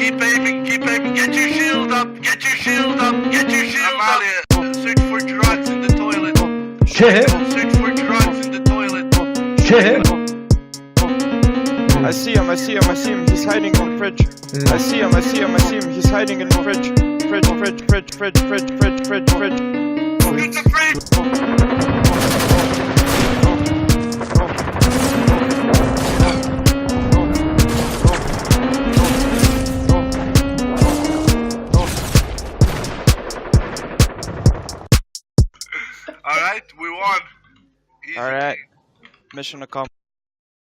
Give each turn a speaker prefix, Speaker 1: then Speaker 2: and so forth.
Speaker 1: Keep aiming, get your shield up, get your shield up, get your shield up. Search for drugs in the toilet.
Speaker 2: Shit.
Speaker 1: Search for drugs in the toilet.
Speaker 2: Shit.
Speaker 3: I see him, he's hiding in the fridge. I see him, he's hiding in the fridge. Fridge.
Speaker 1: It's a fridge! Alright, we won. Easy.
Speaker 3: Alright, mission accomplished.